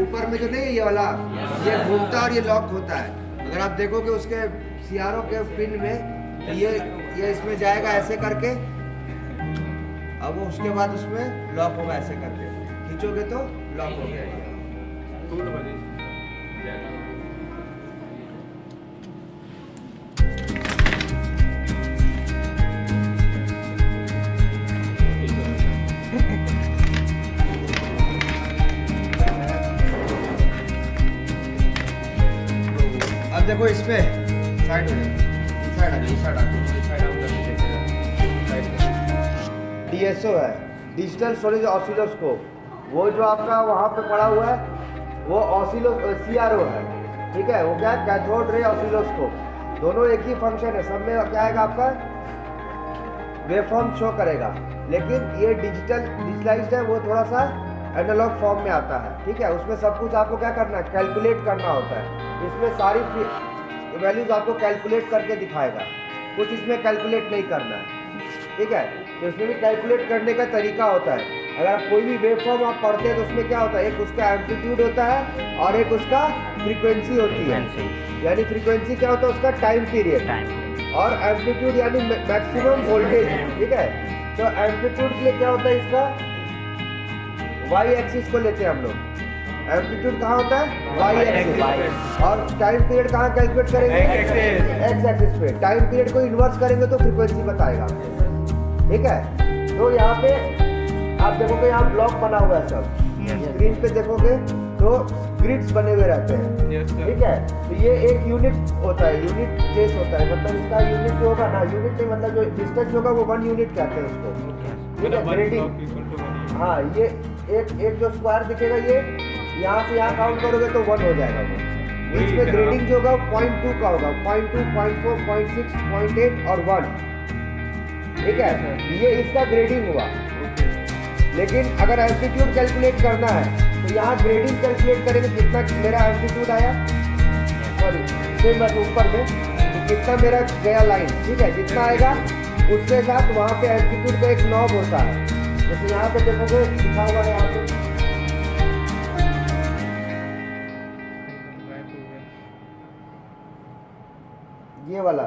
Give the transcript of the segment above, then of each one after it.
ऊपर में जो नहीं है ये वाला, ये घूमता है और ये लॉक होता है। अगर आप देखोगे उसके सीआरओ के पिन में ये इसमें जाएगा ऐसे करके, अब वो उसके बाद उसमें लॉक होगा ऐसे करके, खींचोगे तो लॉक हो गया। अब देखो इसमें साइड में DSO है, डिजिटल स्टोरेज ऑसिलोस्कोप। वो जो आपका वहाँ पे पड़ा हुआ है वो CRO है, ठीक है। वो क्या है, कैथोड रे ऑसिलोस्कोप। दोनों एक ही फंक्शन है, सब में क्या आएगा आपका वेवफॉर्म शो करेगा, लेकिन ये डिजिटलाइज्ड है, वो थोड़ा सा एनालॉग फॉर्म में आता है, ठीक है। उसमें सब कुछ आपको क्या करना है, कैलकुलेट करना होता है। इसमें सारी वैल्यूज आपको कैलकुलेट करके दिखाएगा, कुछ इसमें कैलकुलेट नहीं करना है, ठीक है। तो इसमें भी कैलकुलेट करने का तरीका होता है। अगर आप कोई भी वेवफॉर्म आप पढ़ते हैं तो उसमें क्या होता है, एक उसका एम्पलीट्यूड होता है और एक उसका फ्रीक्वेंसी होती है। यानी फ्रीक्वेंसी क्या होता है, उसका टाइम पीरियड, और एम्पलीट्यूड यानी मैक्सिमम वोल्टेज, ठीक है। तो एम्पलीट्यूड के लिए क्या होता है, इसका वाई एक्सिस को लेते हैं हम लोग। एम्पलीट्यूड कहाँ होता है, वाई एक्सिस, और टाइम पीरियड कहाँ कैलकुलेट करेंगे, एक्स एक्सिस पे। टाइम पीरियड को इन्वर्स करेंगे तो फ्रीक्वेंसी बताएगा, ठीक है। तो यहाँ पे आप देखोगे, यहाँ ब्लॉक बना हुआ है सब, स्क्रीन पे देखोगे तो ग्रिड्स बने हुए रहते हैं, ठीक है। तो ये एक यूनिट होता है, यूनिट केस होता है, मतलब इसका यूनिट जो होगा ना, यूनिट नहीं मतलब जो डिस्टेंस होगा वो 1 यूनिट कहते हैं उसको, ठीक है। ग्रेडिंग, हाँ, ये एक जो स्क्वायर दिखेगा, ये यहाँ से यहाँ काउंट करोगे तो 1 हो जाएगा वो। बीच में ग्रेडिंग जो होगा 0.2 का होगा, 0.2, 0.4, 0.6, 0.8 और 1, ठीक है। ये इसका ग्रेडिंग हुआ। लेकिन अगर एम्पलीट्यूड कैलकुलेट करना है तो यहाँ ग्रेडिंग कैलकुलेट करेंगे, कितना मेरा एम्पलीट्यूड आया, सॉरी सेम बात ऊपर में, तो कितना मेरा गया लाइन, ठीक है। जितना आएगा उसके साथ वहाँ पे एम्पलीट्यूड का एक नॉब होता है, जैसे यहाँ पे देखोगे लिखा हुआ है, यहाँ पे ये वाला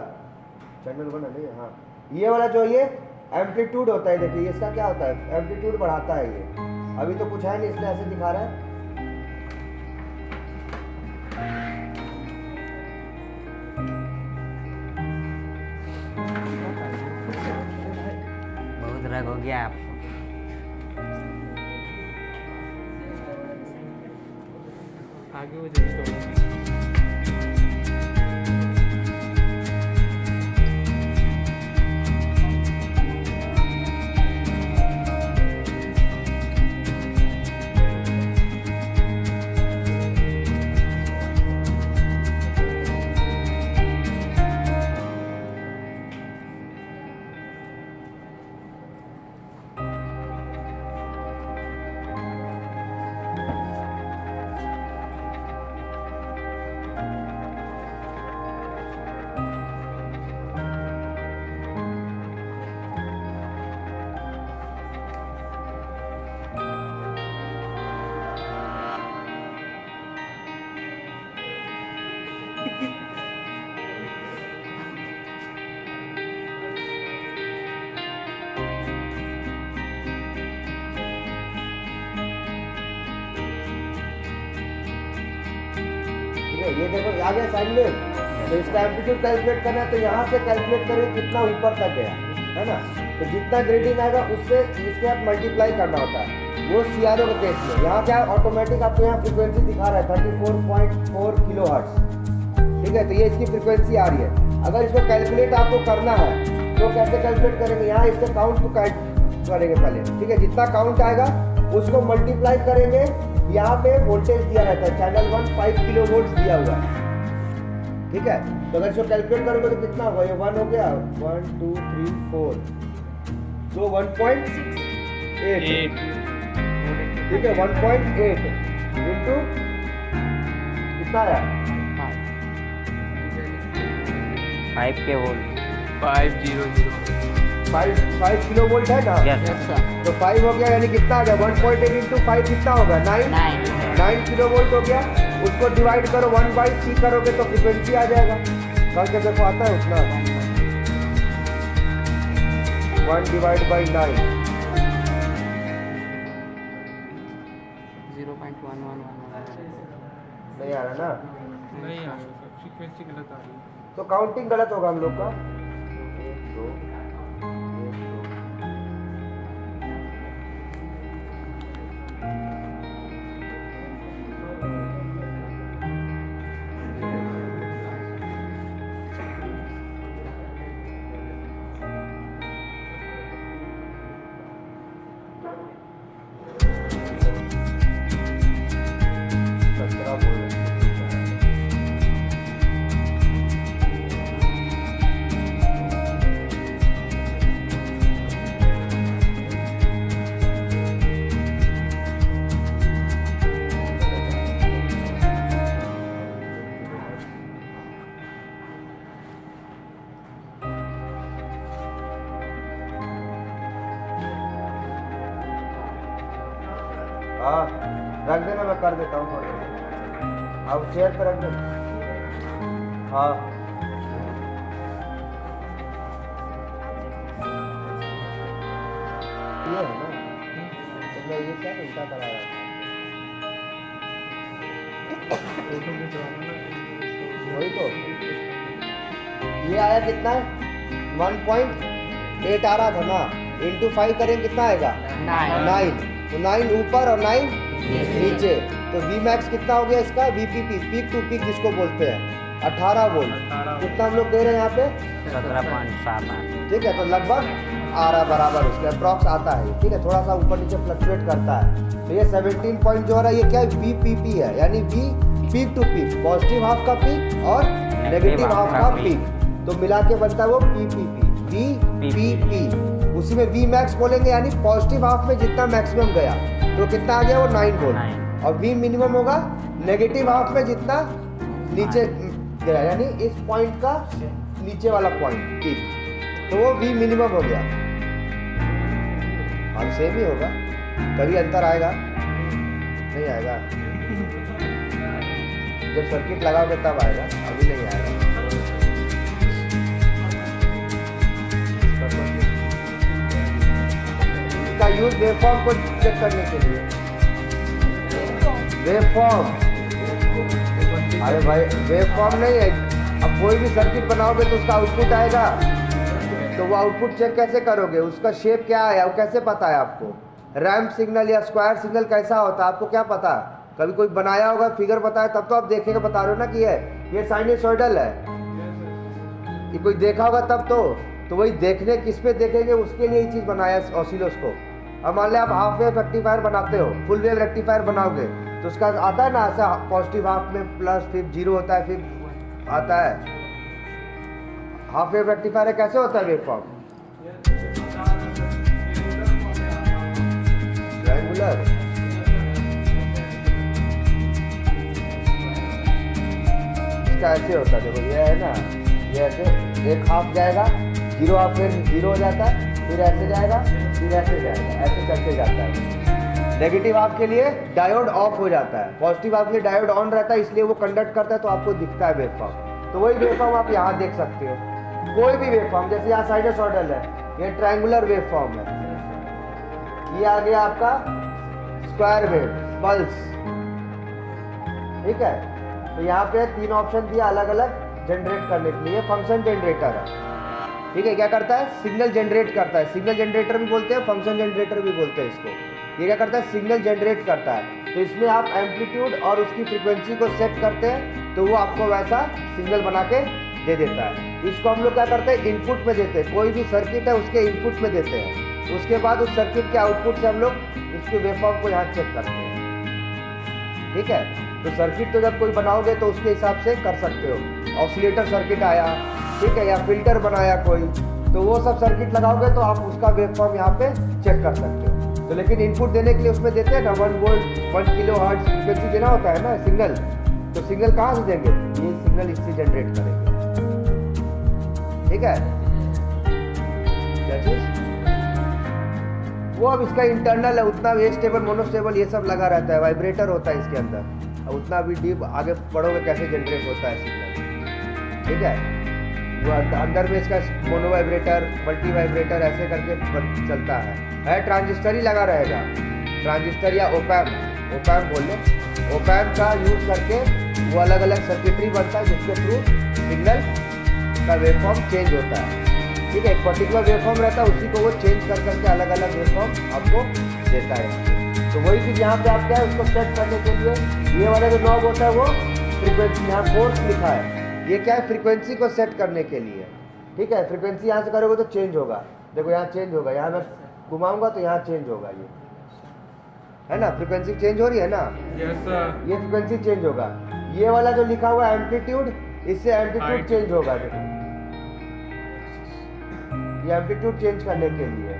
चैनल बना नहीं, हाँ, ये वाला जो ये एम्पलीट्यूड होता है, देखिए इसका क्या होता है, एम्पलीट्यूड बढ़ाता है ये। अभी तो कुछ है नहीं, इसलिए ऐसे दिखा रहा है। बहुत रग हो गया आपको। आगे वो जल्दी ये देखो आ गया साइन में, तो इसका एम्पलीट्यूड कैलकुलेट करना है तो यहाँ से कैलकुलेट करें कितना ऊपर तक गया, है ना। तो जितना ग्रेडिंग आएगा उससे इसके साथ मल्टीप्लाई करना होता है, वो सीआरओ के केस में। यहाँ क्या ऑटोमेटिक आपको यहाँ फ्रीक्वेंसी दिखा रहा है 34.4 किलोहर्ट्ज, ठीक है। तो ये इसकी फ्रीक्वेंसी आ रही है। अगर इसको कैलकुलेट आपको करना है तो कैसे कैलकुलेट करेंगे, यहाँ इसके काउंट को करेंगे पहले, ठीक है। जितना काउंट आएगा उसको मल्टीप्लाई करेंगे, यहाँ पे वोल्टेज दिया रहता है, चैनल 1 5 किलो वोल्ट दिया हुआ है, ठीक है। तो अगर इसको कैलकुलेट करोगे तो कितना होगा, ये 1 हो गया, 1 2 3 4, तो 1.8, ठीक है। 1.8 इंटू कितना आया, 5 के वोल्ट, 5 किलो वोल्ट है ना। Yes sir. तो 5 हो गया, यानी कितना आ गया, 1.8 इंटू 5 कितना होगा, 9। 9 किलो वोल्ट हो गया, उसको डिवाइड करो 1/c करोगे तो फ्रीक्वेंसी आ जाएगा। करके देखो आता है उतना, 1/9 0.1111 नहीं आ रहा ना, नहीं आ रहा, फ्रीक्वेंसी गलत आ रही है। तो काउंटिंग गलत होगा हम लोग का। 1 2 हाँ रख देना, मैं कर देता हूँ थोड़ी, अब चेयर पे रख देना। हाँ ये है ना, तो मैं ये क्या उल्टा करा रहा वही तो, ये आया कितना है 1.8 आ रहा था ना, इंटू 5 करेंगे कितना आएगा 9, तो 9 ऊपर और 9 नीचे, तो V max कितना हो गया इसका, VPP पीक टू पीक जिसको बोलते हैं 18 वोल्ट। कितना हम लोग दे रहे हैं यहाँ पे 17.78। ठीक है, तो लगभग आ रहा बराबर उसके अप्रॉक्स आता है, ठीक है, थोड़ा सा ऊपर नीचे फ्लक्चुएट करता है। तो ये 17 पॉइंट जो हो रहा है ये क्या है, VPP है, यानी V peak to peak, positive half का पीक और नेगेटिव हाफ का पीक, तो मिला के बनता है वो PPP, VPP। उसी में V max बोलेंगे, यानी पॉजिटिव हाफ में जितना मैक्सिमम गया तो कितना आ गया वो 9 वोल्ट, और V मिनिमम होगा नेगेटिव हाफ में जितना नीचे गया, यानी इस पॉइंट का नीचे वाला पॉइंट पीक, तो वो V मिनिमम हो गया। हाँ सेम ही होगा, कभी अंतर आएगा नहीं आएगा, जब सर्किट लगाओगे तब आएगा, अभी नहीं आएगा। इसका यूज वेवफॉर्म को चेक करने के लिए, वेवफॉर्म, अरे भाई वेवफॉर्म नहीं है, अब कोई भी सर्किट बनाओगे तो उसका आउटपुट आएगा, तो वो आउटपुट चेक कैसे करोगे, उसका शेप क्या है वो कैसे पता है आपको, रैम्प सिग्नल या स्क्वायर सिग्नल कैसा होता है आपको क्या पता, कभी कोई बनाया होगा फिगर बताया तब तो आप देखेंगे, बता रहे हो ना कि ये साइनसॉइडल है, ये कोई देखा होगा तब तो वही देखने किस पे देखेंगे उसके लिए ये चीज़ बनाया ऑसिलोस्कोप। अब मान लिया आप हाफ वेव रेक्टिफायर बनाते हो, फुल वेव रेक्टिफायर बनाओगे तो उसका आता है ना ऐसा पॉजिटिव हाफ में प्लस फिर 0 होता है, फिर आता है हाफ वेव रेक्टिफायर कैसे होता है वेवफॉर्म, ट्रायंगुलर, इसका ऐसे होता है, देखो ये है ना, ये ऐसे एक हाफ जाएगा 0 हाफ, फिर 0 हो जाता है, फिर ऐसे जाएगा, फिर ऐसे जाएगा, ऐसे चलते जाता है। नेगेटिव हाफ के लिए डायोड ऑफ हो जाता है, पॉजिटिव हाफ के लिए डायोड ऑन रहता है, इसलिए वो कंडक्ट करता है तो आपको दिखता है वेवफॉर्म। तो वही वेवफॉर्म आप यहाँ देख सकते हो, कोई भी वेवफॉर्म, जैसे यहाँ साइनसॉइडल है, ये ट्रायंगुलर वेवफॉर्म है, ये आ गया आपका स्क्वायर वेव पल्स, ठीक है। तो यहाँ पे 3 ऑप्शन दिया अलग अलग जनरेट करने के लिए, फंक्शन जनरेटर है, ठीक है, क्या करता है सिग्नल जनरेट करता है, सिग्नल जनरेटर भी बोलते हैं, फंक्शन जनरेटर भी बोलते हैं इसको। ये क्या करता है सिग्नल जनरेट करता है, तो इसमें आप एम्पलीट्यूड और उसकी फ्रीक्वेंसी को सेट करते हैं तो वो आपको वैसा सिग्नल बना के दे देता है। इसको हम लोग क्या करते हैं इनपुट में देते हैं, कोई भी सर्किट है उसके इनपुट में देते हैं, उसके बाद उस सर्किट के आउटपुट से हम लोग इसके वेवफॉर्म को यहाँ चेक करते हैं, ठीक है। तो सर्किट तो जब कोई बनाओगे तो उसके हिसाब से कर सकते हो, ऑसिलेटर सर्किट आया, ठीक है, या फिल्टर बनाया कोई, तो वो सब सर्किट लगाओगे तो आप उसका वेवफॉर्म यहाँ पे चेक कर सकते हो। तो लेकिन इनपुट देने के लिए उसमें देते हैं ना 1 वोल्ट 1 किलो हर्ट्ज फ्रीक्वेंसी देना होता है ना सिग्नल, तो सिग्नल कहाँ से देंगे, ये सिग्नल इससे जनरेट करेंगे, ठीक है। क्या चीज वो अब इसका इंटरनल है, उतना स्टेबल मोनोस्टेबल ये सब लगा रहता है, वाइब्रेटर होता है इसके अंदर। अब उतना भी डीप आगे पढ़ोगे कैसे जनरेट होता है सिग्नल, ठीक है। वो अंदर में इसका मोनो वाइब्रेटर, मल्टी वाइब्रेटर ऐसे करके चलता है। ट्रांजिस्टर ही लगा रहेगा, ट्रांजिस्टर या ओपैम्प बोल लो। ओपैम्प का यूज करके वो अलग अलग सर्किटरी बनता है जिसके थ्रू सिग्नल का वेवफॉर्म चेंज होता है, ठीक है। एक पर्टिकुलर वेवफॉर्म रहता है, उसी को वो चेंज कर करके अलग अलग वेवफॉर्म आपको देता है। तो वही चीज़ यहाँ पे आप क्या है उसको सेट करने के लिए ये वाला जो नॉब होता है वो फ्रीक्वेंसी, यहाँ कोर्स लिखा है, ये क्या है फ्रीक्वेंसी को सेट करने के लिए, ठीक है। फ्रीक्वेंसी यहाँ से करोगे तो चेंज होगा, देखो यहाँ चेंज होगा, यहाँ मैं घुमाऊंगा तो यहाँ चेंज होगा, ये है ना, फ्रीक्वेंसी चेंज हो रही है ना। Yes sir. ये फ्रीक्वेंसी चेंज होगा। ये वाला जो लिखा हुआ है एम्पलीट्यूड, इससे एम्पलीट्यूड चेंज होगा, देखो ये एम्पलीट्यूड चेंज करने के लिए।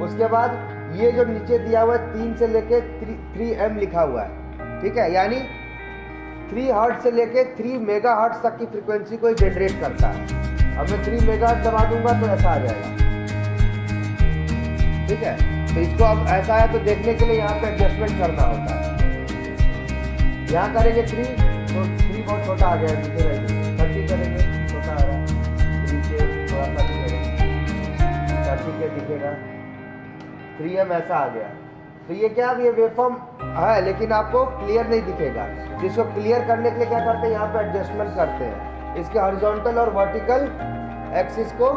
उसके बाद ये जो नीचे दिया हुआ है 3 से लेके 3M लिखा हुआ है, ठीक है, यानी 3 हर्ट्ज से लेके 3 मेगा हर्ट्ज तक की फ्रीक्वेंसी को जनरेट करता है। अब मैं 3 मेगा हर्ट्ज दबा दूंगा तो ऐसा आ जाएगा, ठीक है। तो इसको अब ऐसा है तो देखने के लिए यहाँ पे एडजस्टमेंट करना होता है। यहाँ करेंगे 3 तो 3 बहुत छोटा आ गया, नीचे रहेंगे 30 करेंगे, छोटा आ रहा है, 3 से थोड़ा सा दिखेगा, 30 के दिखेगा, 3M ऐसा आ गया। तो ये क्या, अब ये वेवफॉर्म है लेकिन आपको क्लियर नहीं दिखेगा। जिसको क्लियर करने के लिए क्या करते हैं, यहाँ पे एडजस्टमेंट करते हैं, इसके हॉरिजॉन्टल और वर्टिकल एक्सिस को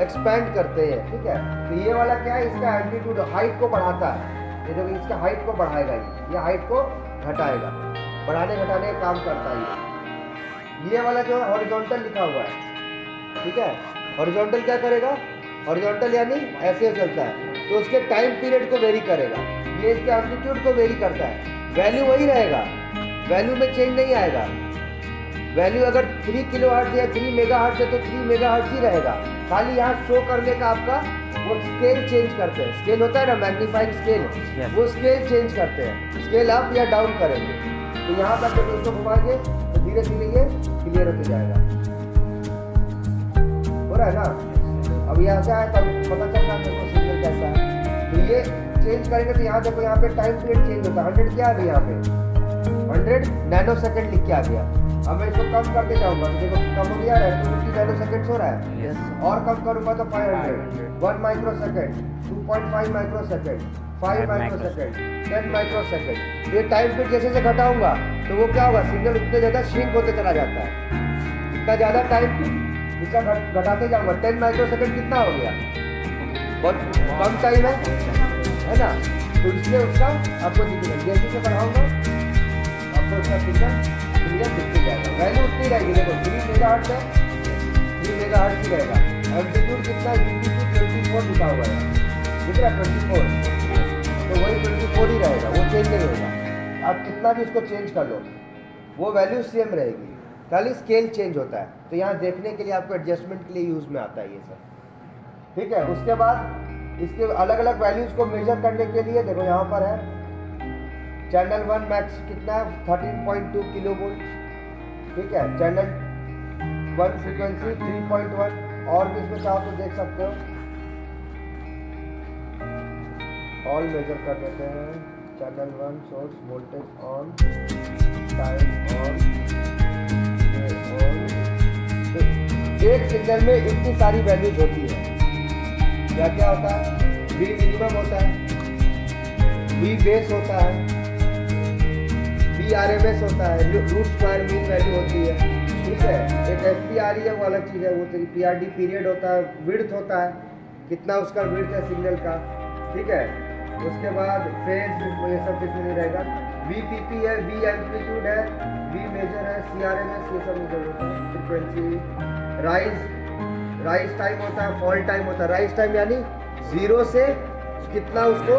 एक्सपेंड करते हैं, ठीक है। तो ये वाला क्या है, इसका एम्पलीट्यूड हाइट को बढ़ाता है, ये देखो इसका हाइट को बढ़ाएगा, ये हाइट को घटाएगा, बढ़ाने घटाने का काम करता है। ये वाला जो है हॉरिजॉन्टल लिखा हुआ है, ठीक है। हॉरिजॉन्टल क्या करेगा, हॉरिजॉन्टल यानी ऐसे चलता है तो उसके टाइम पीरियड को वेरी करेगा, ये इसके एम्पलीट्यूड को वेरी करता है। वैल्यू वही रहेगा, वैल्यू में चेंज नहीं आएगा। वैल्यू अगर 3 किलो हर्ट्ज या 3 मेगा हर्ट्ज है तो 3 मेगा हर्ट्ज ही रहेगा, खाली यहाँ शो करने का आपका वो स्केल चेंज करते हैं, स्केल होता है ना मैग्नीफाइंग स्केल, वो स्केल चेंज करते हैं, स्केल अप या डाउन करेंगे। तो यहाँ पर जब उसको घुमाएंगे तो धीरे धीरे ये क्लियर होते जाएगा, हो रहा है ना। अब यहाँ से आया तब पता चल रहा है मेरे को सिग्नल कैसा है। तो ये चेंज करेंगे तो यहाँ देखो, यहाँ पे टाइम पीरियड चेंज होता है। 100 क्या आ गया यहाँ पे, 100 नैनो सेकेंड लिख के आ गया। अब मैं इसको कम करते जाऊंगा तो देखो कम हो गया है, 250 नैनो सेकेंड्स हो रहा है। और कम करूंगा तो 500, 1 micro second, 2.5 micro second, 5 micro second, 10 micro second. ये टाइम पीरियड जैसे जैसे घटाऊंगा तो वो क्या होगा, सिग्नल उतने ज़्यादा श्रिंक होते चला जाता है। इतना ज़्यादा टाइम इसका घटाते जाऊंगा। 10 माइक्रो सेकेंड कितना हो गया, बहुत कम टाइम है ना। तो इसलिए उसका आपको दिखेगा, जैसे जैसे बढ़ाऊंगा आपको उसका सिग्नल क्लियर दिखते जाएगा। वैल्यू उतनी रहेगी, देखो 3 मेगा हर्ट्ज है, 3 मेगा हर्ट्ज ही रहेगा। एम्पलीट्यूड कितना, 24 लिखा हुआ है, दिख रहा है 24, तो वही 24 ही रहेगा, वो चेंज नहीं होगा। आप कितना भी उसको चेंज कर लो वो वैल्यू सेम रहेगी, खाली स्केल चेंज होता है। तो यहाँ देखने के लिए आपको एडजस्टमेंट के लिए यूज़ में आता है ये सब, ठीक है। उसके बाद इसके अलग अलग वैल्यूज़ को मेजर करने के लिए देखो यहाँ पर है चैनल 1 मैक्स कितना है, 13.2 किलो वोल्ट, ठीक है। चैनल 1 फ्रीक्वेंसी 3.1, और भी इसमें चाहो तो देख सकते हो, ऑल मेजर कर देते हैं। Channel 1 source voltage on, time on, एक सिग्नल में इतनी सारी वैल्यूज होती है। क्या क्या होता है, वी मिनिमम होता है, वी बेस होता है, वी RMS होता है, रूट स्क्वायर मीन वैल्यू होती है, ठीक है। एक FPRE है वो अलग चीज़ है, वो तेरी PRD पीरियड होता है, विड्थ होता है, कितना उसका विड्थ है सिग्नल का, ठीक है। उसके बाद फेज, ये सब कुछ नहीं रहेगा। VPP है, V एम्पलीट्यूड है, V मेजर है, CRMS ये सब मेजर होता है। फ्रीक्वेंसी, राइज टाइम होता है, फॉल टाइम होता है। राइज टाइम यानी 0 से कितना उसको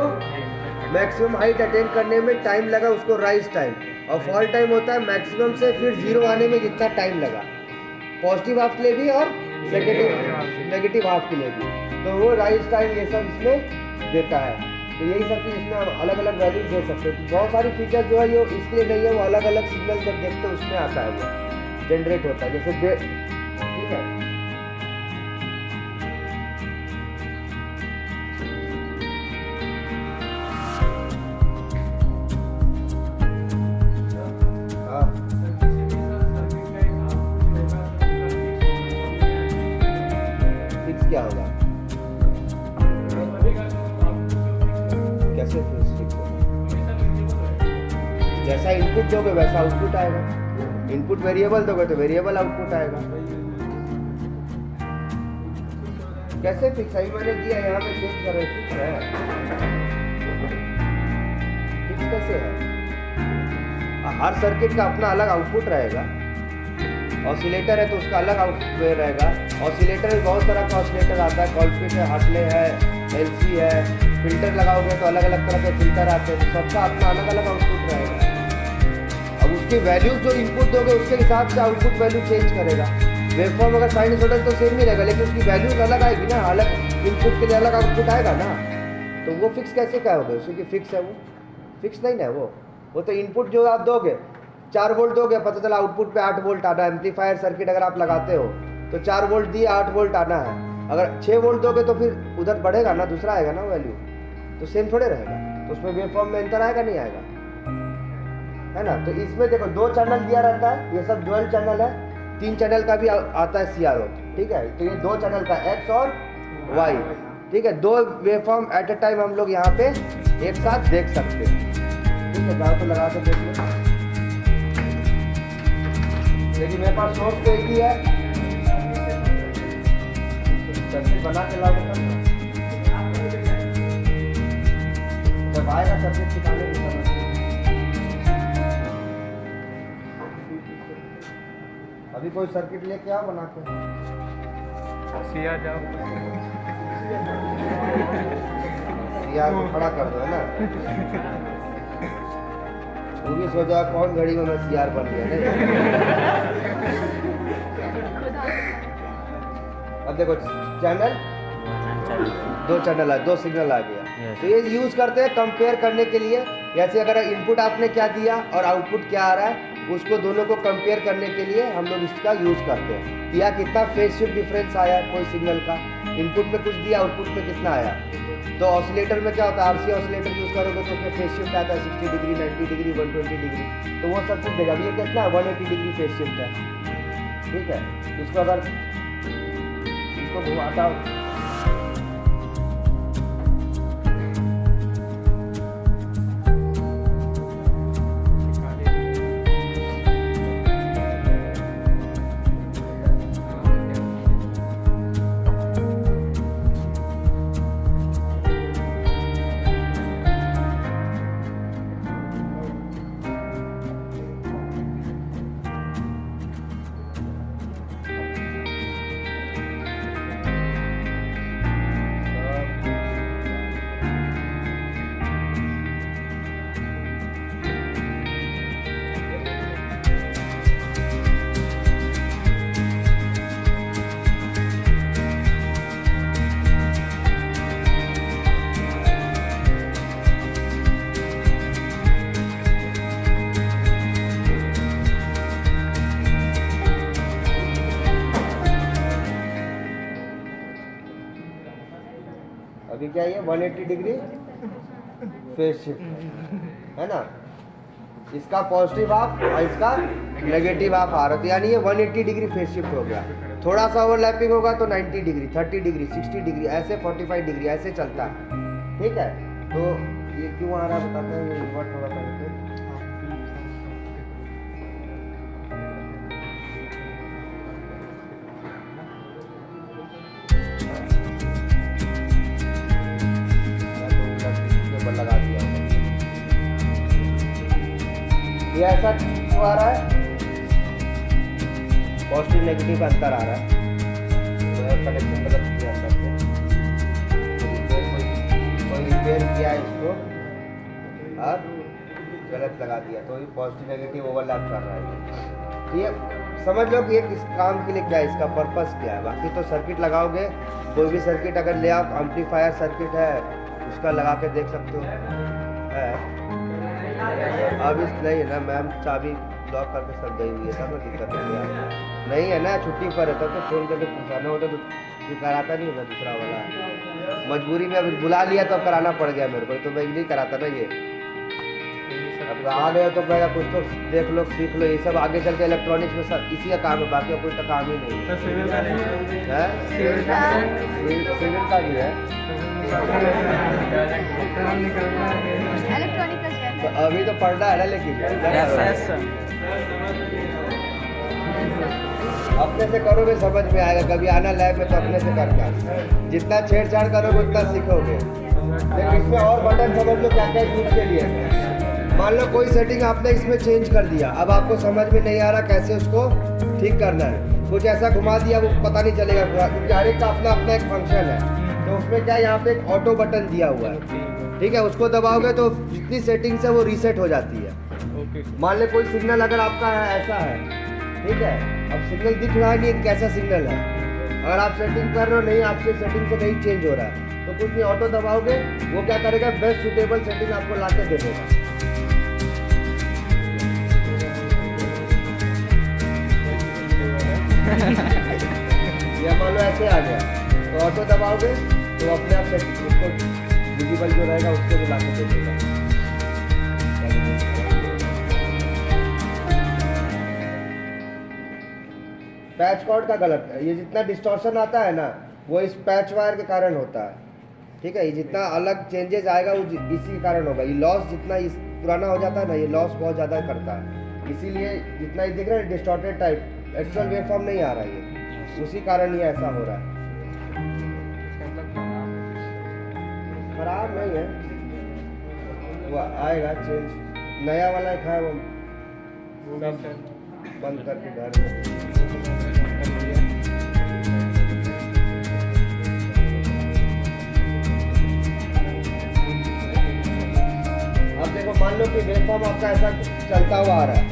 मैक्सिमम हाइट अटेन करने में टाइम लगा, उसको राइज टाइम। और फॉल टाइम होता है मैक्सिमम से फिर 0 आने में जितना टाइम लगा, पॉजिटिव हाफ के लिए भी और नेगेटिव हाफ के लिए भी। तो वो राइज टाइम ये सब इसमें देता है। तो यही सब चीज़ इसमें हम अलग अलग वैल्यूज दे सकते हैं। तो बहुत सारी फीचर्स जो है ये इसलिए नहीं है, वो अलग अलग सिग्नल जब देखते हैं उसमें आता है, वो जनरेट होता है। जैसे ठीक है, जैसा इनपुट दोगे वैसा आउटपुट आएगा। इनपुट वेरिएबल दोगे तो वेरिएबल आउटपुट आएगा। कैसे फिक्स है? मैंने दिया यहाँ पे चेंज कर रहे, फिक्स है। फिक्स कैसे है? हर सर्किट का अपना अलग आउटपुट रहेगा। ऑसिलेटर है तो उसका अलग आउटपुट रहेगा। ऑसिलेटर में बहुत तरह का ऑसिलेटर आता है, कॉलपिट है, हार्टले है, एलसी है। फिल्टर लगाओगे तो अलग अलग तरह के फिल्टर आते हैं, तो सबका अपना अलग अलग आउटपुट रहेगा। अब उसकी वैल्यूज जो इनपुट दोगे उसके हिसाब से आउटपुट वैल्यू चेंज करेगा। वेवफॉर्म अगर साइनसॉइडल तो सेम ही रहेगा, लेकिन उसकी वैल्यूज अलग आएगी ना, अलग इनपुट के लिए अलग आउटपुट आएगा ना। तो वो फिक्स कैसे क्या होगा? क्योंकि फिक्स है, वो फिक्स नहीं ना है। वो तो इनपुट जो आप दोगे 4 वोल्ट दोगे, पता चला आउटपुट पे 8 वोल्ट आना है। एम्पलीफायर सर्किट अगर आप लगाते हो तो 4 वोल्ट दिए 8 वोल्ट आना है। अगर 6 वोल्ट दोगे तो फिर उधर बढ़ेगा ना, दूसरा आएगा ना वैल्यू, तो सेम थोड़े रहेगा। तो उसमें वेवफॉर्म में अंतर आएगा नहीं आएगा, है ना। तो इसमें देखो 2 चैनल दिया रहता है, ये सब डुअल चैनल है। 3 चैनल का भी आता है CRO, ठीक है। तो ये 2 चैनल का X और Y, ठीक है। 2 वेवफॉर्म एट ए टाइम हम लोग यहाँ पे एक साथ देख सकते हैं, ठीक है। गाँव तो लगा के देख लो, लेकिन मेरे पास सोर्स तो एक ही है। सर्किट बना के लाओगे तब ना, जब आएगा सर्किट सिखाने की समझ। अभी कोई सर्किट लेके आओ बना के, सिया जाओ, सीआर को खड़ा कर दो, है ना। वो भी सोचा कौन घड़ी में मैं सीआर बन गया नहीं। अब देखो चैनल 2 चैनल है, 2 सिग्नल आ गया। तो ये यूज करते हैं कंपेयर करने के लिए। जैसे अगर इनपुट आपने क्या दिया और आउटपुट क्या आ रहा है, उसको दोनों को कंपेयर करने के लिए हम लोग इसका यूज करते हैं। या कितना फेज शिफ्ट डिफरेंस आया कोई सिग्नल का, इनपुट में कुछ दिया आउटपुट में कितना आया। तो ऑसिलेटर में क्या होता है, RC ऑसिलेटर यूज करोगे तो उसमें फेज शिफ्ट आता है 60 डिग्री, 90 डिग्री, 120 डिग्री। तो वो सब कुछ देगा। ये कितना है, 180 डिग्री फेज शिफ्ट है, ठीक है। इसको अगर इसको घुमाता हूँ, अभी क्या ये 180 डिग्री फेज शिफ्ट है ना। इसका पॉजिटिव हाफ और इसका नेगेटिव हाफ आ रहा था, यानी ये 180 डिग्री फेज शिफ्ट हो गया। थोड़ा सा ओवरलैपिंग होगा तो 90 डिग्री, 30 डिग्री, 60 डिग्री, ऐसे 45 डिग्री ऐसे चलता है, ठीक है। तो ये क्यों आ रहा है बताते हैं, ये रिवर्ट थोड़ा करके। लगा दिया ये ऐसा क्यों आ रहा है, पॉजिटिव नेगेटिव का अंतर आ रहा है। कनेक्शन गलत किया कोई रिपेयर किया इसको और गलत लगा दिया, तो ये पॉजिटिव नेगेटिव ओवरलैप कर रहा है। तो ये समझ लो कि इस काम के लिए क्या है, इसका पर्पस क्या है। बाकी तो सर्किट लगाओगे, कोई भी सर्किट अगर ले आप, एम्पलीफायर सर्किट है उसका लगा के देख सकते हो है। अब इस नहीं है ना मैम, चाबी लॉक करके सब गई हुई है, तब दिक्कत नहीं है ना, छुट्टी पर है तब तो फोन करके पूछाना होता तो कराता नहीं होगा दूसरा वाला। मजबूरी में अभी बुला लिया तो अब कराना पड़ गया मेरे को, तो मैं नहीं कराता ना। ये अब आ गए तो कहेगा कुछ तो देख लो सीख लो, ये सब आगे चल के इलेक्ट्रॉनिक्स में सब इसी का काम है, बाकी कोई तो काम ही नहीं है। सिविल का भी है, इलेक्ट्रॉनिक का तो अभी तो पढ़ना है ना, लेकिन यस सर। अपने से करोगे समझ में आएगा। कभी आना लैब में तो अपने से करना, जितना छेड़छाड़ करोगे उतना सीखोगे। लेकिन इसमें और बटन समझ लो क्या क्या यूज के लिए। मान लो कोई सेटिंग आपने इसमें चेंज कर दिया, अब आपको समझ में नहीं आ रहा कैसे उसको ठीक करना है, कुछ ऐसा घुमा दिया वो पता नहीं चलेगा पूरा, क्योंकि हर एक का अपना अपना एक फंक्शन है। तो उसमें क्या, यहाँ पे एक ऑटो बटन दिया हुआ है, ठीक है, उसको दबाओगे तो जितनी सेटिंग्स है वो रीसेट हो जाती है। मान ले कोई सिग्नल अगर आपका है ऐसा है, ठीक है, अब सिग्नल दिख रहा नहीं है कैसा सिग्नल है, अगर आप सेटिंग कर रहे हो नहीं, आपसे सेटिंग से नहीं चेंज हो रहा है, तो कुछ नहीं, ऑटो दबाओगे वो क्या करेगा, बेस्ट सुटेबल सेटिंग आपको ला के दे देगा। ये मान लो ऐसे आ गया, तो ऑटो दबाओगे तो अपने आप सेटिंग उसको विजिबल जो रहेगा उसको भी ला के दे देगा। पैच कॉर्ड का गलत है, ये जितना डिस्टॉर्शन आता है ना वो इस पैच वायर के कारण होता है, ठीक है, ये जितना अलग चेंजेस आएगा वो इसी के कारण होगा। ये लॉस जितना इस पुराना हो जाता है ना, ये लॉस बहुत ज़्यादा करता है, इसीलिए जितना ये दिख रहा है डिस्टॉर्टेड टाइप, एक्चुअल वेवफॉर्म नहीं आ रहा है, ये उसी कारण ये ऐसा हो रहा है। खराब नहीं है, वो आएगा चेंज, नया वाला एक है वो सब बंद करके घर में। अब देखो मान लो कि वेवफॉर्म आपका ऐसा चलता हुआ आ रहा है,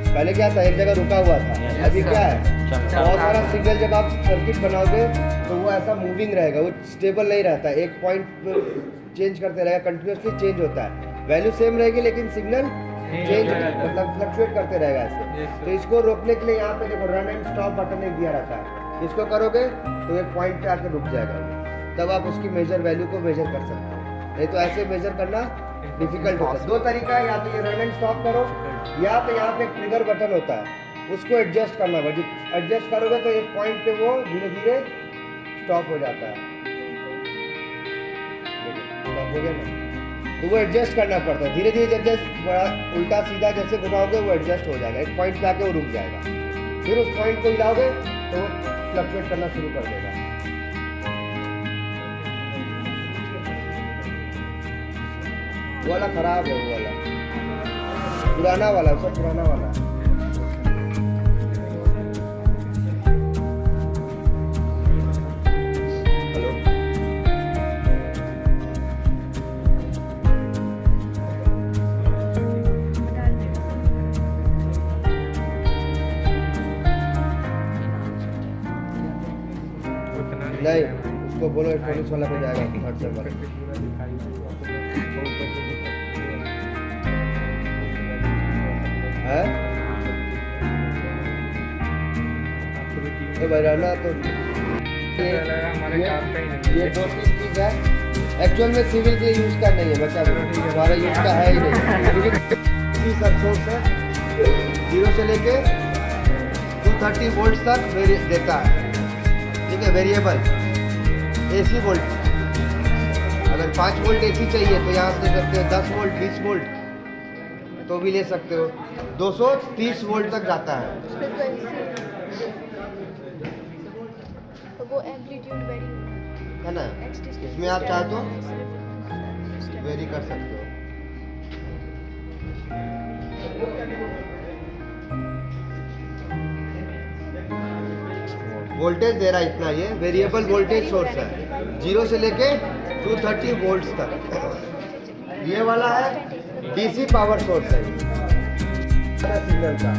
पहले क्या था एक जगह रुका हुआ था, अभी क्या है बहुत सारा सिग्नल, जब आप सर्किट बनाओगे तो वो ऐसा मूविंग रहेगा, वो स्टेबल नहीं रहता, एक पॉइंट चेंज करते रहेगा, कंटिन्यूसली चेंज होता है, वैल्यू सेम रहेगी लेकिन सिग्नल चेंज मतलब फ्लक्चुएट करते रहेगा ऐसे। तो इसको रोकने के लिए यहाँ पे देखो रन एंड स्टॉप बटन एक दिया रहता है, इसको करोगे तो एक पॉइंट पे आके रुक जाएगा, तब आप उसकी मेजर वैल्यू को मेजर कर सकते हो, नहीं तो ऐसे मेजर करना डिफिकल्ट होता है। दो तरीका है, या तो ये रन एंड स्टॉप करो, या तो यहाँ पे एक ट्रिगर बटन होता है उसको एडजस्ट करना होगा, एडजस्ट करोगे तो एक पॉइंट पे वो धीरे धीरे स्टॉप हो जाता है, स्टॉप हो गया ना, तो वो एडजस्ट करना पड़ता है धीरे धीरे, जब बड़ा उल्टा सीधा जैसे घुमाओगे वो एडजस्ट हो जाएगा, एक पॉइंट पे आके वो रुक जाएगा, फिर उस पॉइंट को हिलाओगे तो वो फ्लक्चुएट करना शुरू कर देगा। वो वाला खराब है, वो वाला पुराना वाला, सब पुराना वाला है। नहीं, उसको बोलो इलेक्ट्रॉनिक्स वाला पे जाएगा, थर्ड सर्वर है। तो बजाना तो ये दो तीन चीज है, एक्चुअल में सिविल के लिए यूज का नहीं है बच्चा, हमारा यूज का है ही नहीं। सब सोर्स है 0 से लेके 230 वोल्ट तक देता है, ठीक है, वेरिएबल एसी वोल्ट, अगर 5 वोल्ट एसी चाहिए तो यहाँ से ले सकते हो, 10 वोल्ट 20 वोल्ट तो भी ले सकते हो, 230 वोल्ट तक जाता है। तो वो एम्पलीट्यूड वेरी है ना, इसमें आप चाहे तो वेरी कर सकते हो। वोल्टेज दे रहा है इतना, ये वेरिएबल वोल्टेज सोर्स है 0 से लेके 230 वोल्ट तक। ये वाला है डीसी पावर सोर्स है सिग्नल का।